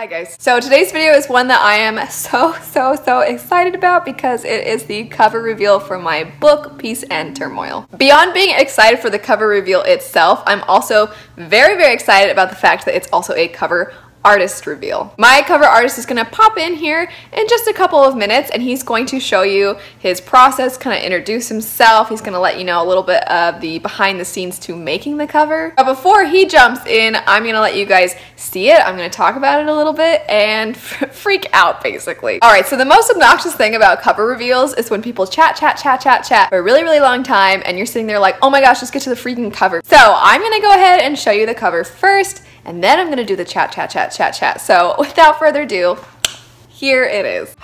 Hi guys. So today's video is one that I am so excited about because it is the cover reveal for my book, Peace and Turmoil. Beyond being excited for the cover reveal itself, I'm also very excited about the fact that it's also a cover artist reveal. My cover artist is going to pop in here in just a couple of minutes and he's going to show you his process, kind of introduce himself. He's going to let you know a little bit of the behind the scenes to making the cover. But before he jumps in, I'm going to let you guys see it. I'm going to talk about it a little bit and freak out basically. Alright, so the most obnoxious thing about cover reveals is when people chat for a really long time and you're sitting there like, oh my gosh, let's get to the freaking cover. So I'm going to go ahead and show you the cover first, and then I'm gonna do the chat. So without further ado, here it is.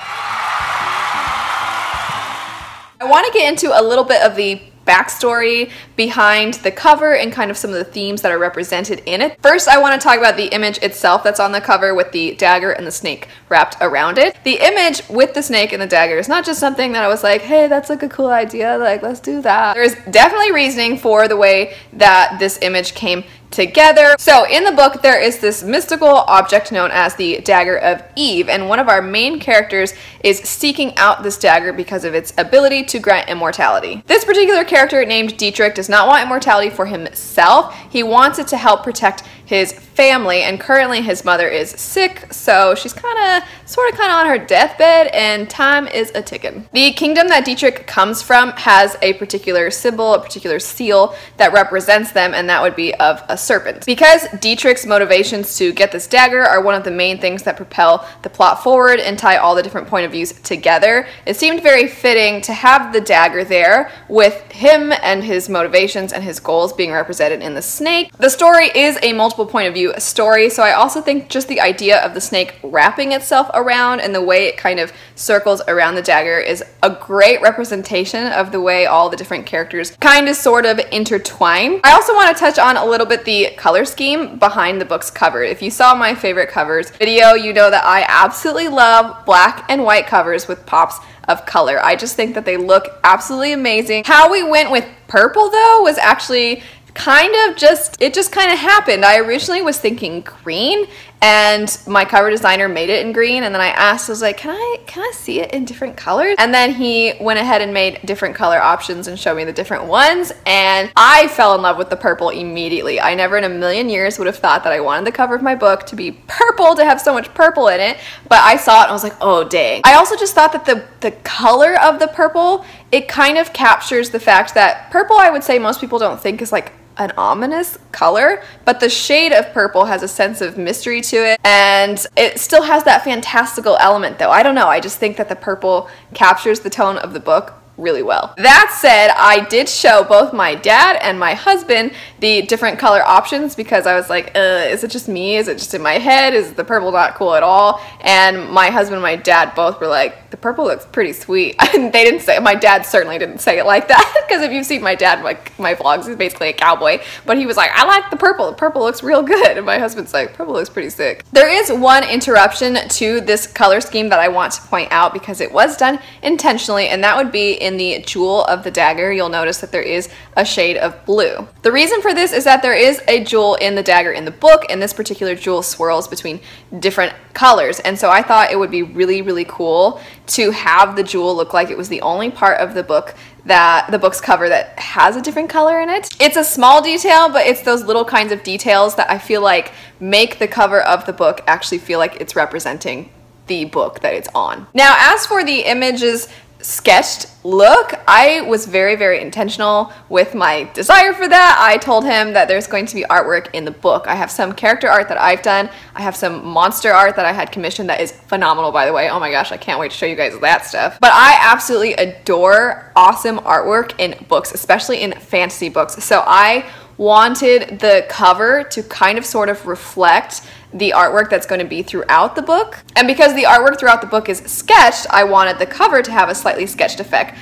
I wanna get into a little bit of the backstory behind the cover and kind of some of the themes that are represented in it. First, I want to talk about the image itself that's on the cover with the dagger and the snake wrapped around it. The image with the snake and the dagger is not just something that I was like, hey, that's like a cool idea, like let's do that. There's definitely reasoning for the way that this image came together. So in the book there is this mystical object known as the Dagger of Eve, and one of our main characters is seeking out this dagger because of its ability to grant immortality. This particular character named Dietrich does not want immortality for himself. He wants it to help protect his family, and currently his mother is sick, so she's sort of on her deathbed and time is a ticking. The kingdom that Dietrich comes from has a particular symbol, a particular seal that represents them, and that would be of a serpent. Because Dietrich's motivations to get this dagger are one of the main things that propel the plot forward and tie all the different point of views together, it seemed very fitting to have the dagger there with him and his motivations and his goals being represented in the snake. The story is a multiple point of view story, so I also think just the idea of the snake wrapping itself around and the way it kind of circles around the dagger is a great representation of the way all the different characters kind of sort of intertwine. I also want to touch on a little bit the color scheme behind the book's cover. If you saw my favorite covers video, you know that I absolutely love black and white covers with pops of color. I just think that they look absolutely amazing. How we went with purple though was actually it just kind of happened. I originally was thinking green, and my cover designer made it in green, and then I asked, I was like, can I see it in different colors? And then he went ahead and made different color options and showed me the different ones, and I fell in love with the purple immediately. I never in a million years would have thought that I wanted the cover of my book to be purple, to have so much purple in it, but I saw it and I was like, oh dang. I also just thought that the color of the purple, it kind of captures the fact that purple, I would say most people don't think is like an ominous color, but the shade of purple has a sense of mystery to it, and it still has that fantastical element though. I don't know, I just think that the purple captures the tone of the book really well. That said, I did show both my dad and my husband the different color options because I was like, is it just me? Is it just in my head? Is the purple not cool at all? And my husband and my dad both were like, the purple looks pretty sweet. And they didn't say, my dad certainly didn't say it like that, because if you've seen my dad, my vlogs, he's basically a cowboy, but he was like, I like the purple looks real good. And my husband's like, purple looks pretty sick. There is one interruption to this color scheme that I want to point out because it was done intentionally, and that would be in the jewel of the dagger. You'll notice that there is a shade of blue. The reason for this is that there is a jewel in the dagger in the book, and this particular jewel swirls between different colors, and so I thought it would be really cool to have the jewel look like it was the only part of the book, that the book's cover, that has a different color in it. It's a small detail, but it's those little kinds of details that I feel like make the cover of the book actually feel like it's representing the book that it's on. Now, as for the image's sketched look, I was very intentional with my desire for that. I told him that there's going to be artwork in the book. I have some character art that I've done. I have some monster art that I had commissioned that is phenomenal, by the way. Oh my gosh, I can't wait to show you guys that stuff. But I absolutely adore awesome artwork in books, especially in fantasy books. So I wanted the cover to kind of sort of reflect the artwork that's going to be throughout the book. And because the artwork throughout the book is sketched, I wanted the cover to have a slightly sketched effect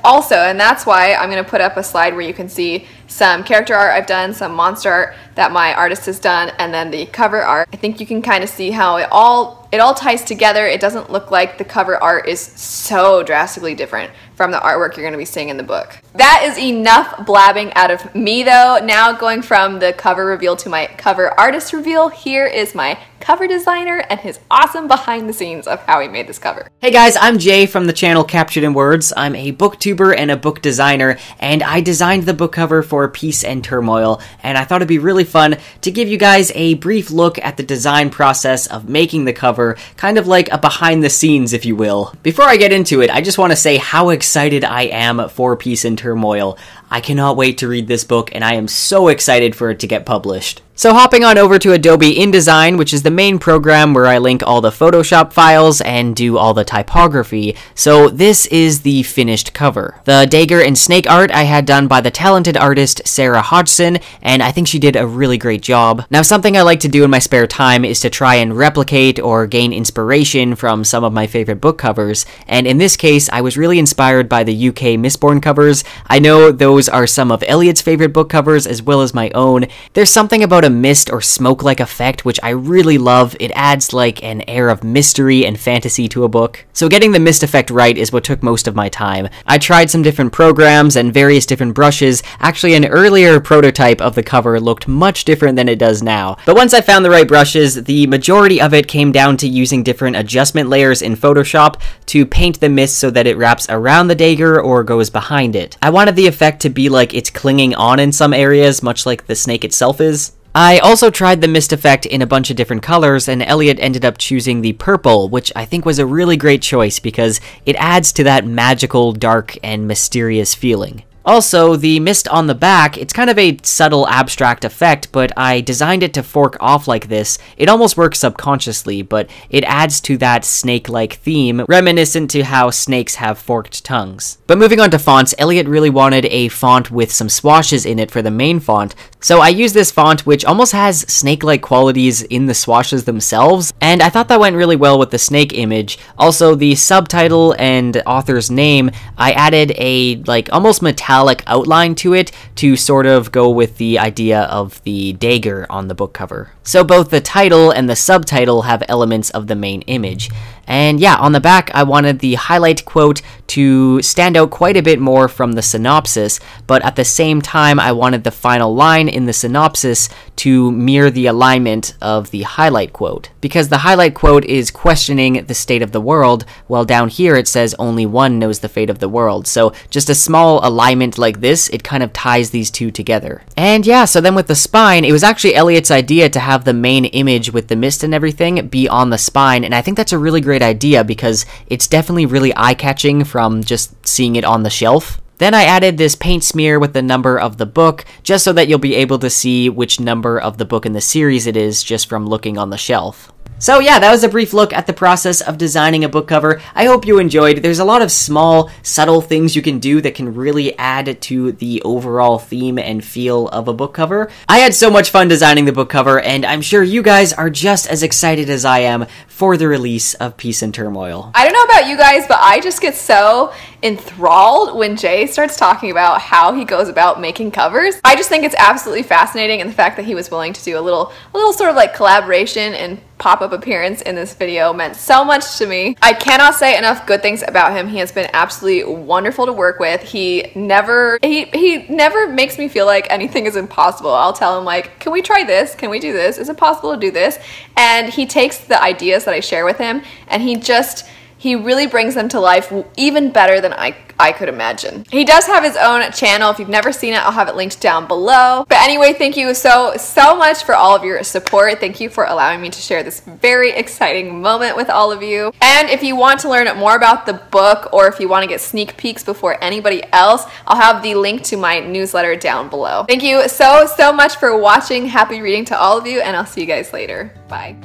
also, and that's why I'm going to put up a slide where you can see some character art I've done, some monster art that my artist has done, and then the cover art. I think you can kind of see how it all ties together. It doesn't look like the cover art is so drastically different from the artwork you're going to be seeing in the book. That is enough blabbing out of me though. Now going from the cover reveal to my cover artist reveal, here is my cover designer and his awesome behind the scenes of how he made this cover. Hey guys, I'm Jay from the channel Captured in Words. I'm a booktuber and a book designer, and I designed the book cover for Peace and Turmoil, and I thought it'd be really fun to give you guys a brief look at the design process of making the cover, kind of like a behind the scenes, if you will. Before I get into it, I just want to say how excited I am for Peace and Turmoil. I cannot wait to read this book, and I am so excited for it to get published. So hopping on over to Adobe InDesign, which is the main program where I link all the Photoshop files and do all the typography. So this is the finished cover. The dagger and snake art I had done by the talented artist Sarah Hodgson, and I think she did a really great job. Now, something I like to do in my spare time is to try and replicate or gain inspiration from some of my favorite book covers, and in this case, I was really inspired by the UK Mistborn covers. I know those are some of Elliot's favorite book covers as well as my own. There's something about a mist or smoke-like effect which I really love. It adds like an air of mystery and fantasy to a book. So getting the mist effect right is what took most of my time. I tried some different programs and various different brushes. Actually, an earlier prototype of the cover looked much different than it does now. But once I found the right brushes, the majority of it came down to using different adjustment layers in Photoshop to paint the mist so that it wraps around the dagger or goes behind it. I wanted the effect to be like it's clinging on in some areas, much like the snake itself is. I also tried the mist effect in a bunch of different colors, and Elliot ended up choosing the purple, which I think was a really great choice because it adds to that magical, dark, and mysterious feeling. Also, the mist on the back, it's kind of a subtle abstract effect, but I designed it to fork off like this. It almost works subconsciously, but it adds to that snake-like theme, reminiscent to how snakes have forked tongues. But moving on to fonts, Elliot really wanted a font with some swashes in it for the main font, so I used this font which almost has snake-like qualities in the swashes themselves, and I thought that went really well with the snake image. Also, the subtitle and author's name, I added a like almost metallic outline to it to sort of go with the idea of the dagger on the book cover. So both the title and the subtitle have elements of the main image. And yeah, on the back, I wanted the highlight quote to stand out quite a bit more from the synopsis, but at the same time, I wanted the final line in the synopsis to mirror the alignment of the highlight quote. Because the highlight quote is questioning the state of the world, while down here it says only one knows the fate of the world. So just a small alignment like this, it kind of ties these two together. And yeah, so then with the spine, it was actually Elliot's idea to have the main image with the mist and everything be on the spine, and I think that's a really great idea because it's definitely really eye-catching from just seeing it on the shelf. Then I added this paint smear with the number of the book, just so that you'll be able to see which number of the book in the series it is just from looking on the shelf. So yeah, that was a brief look at the process of designing a book cover. I hope you enjoyed. There's a lot of small, subtle things you can do that can really add to the overall theme and feel of a book cover. I had so much fun designing the book cover, and I'm sure you guys are just as excited as I am for the release of Peace and Turmoil. I don't know about you guys, but I just get so enthralled when Jay starts talking about how he goes about making covers. I just think it's absolutely fascinating, and the fact that he was willing to do a little sort of like collaboration and pop-up appearance in this video meant so much to me. I cannot say enough good things about him. He has been absolutely wonderful to work with. He never makes me feel like anything is impossible. I'll tell him like, can we try this? Can we do this? Is it possible to do this? And he takes the ideas that I share with him and he really brings them to life even better than I could imagine. He does have his own channel. If you've never seen it, I'll have it linked down below. But anyway, thank you so much for all of your support. Thank you for allowing me to share this very exciting moment with all of you. And if you want to learn more about the book, or if you want to get sneak peeks before anybody else, I'll have the link to my newsletter down below. Thank you so much for watching. Happy reading to all of you, and I'll see you guys later. Bye.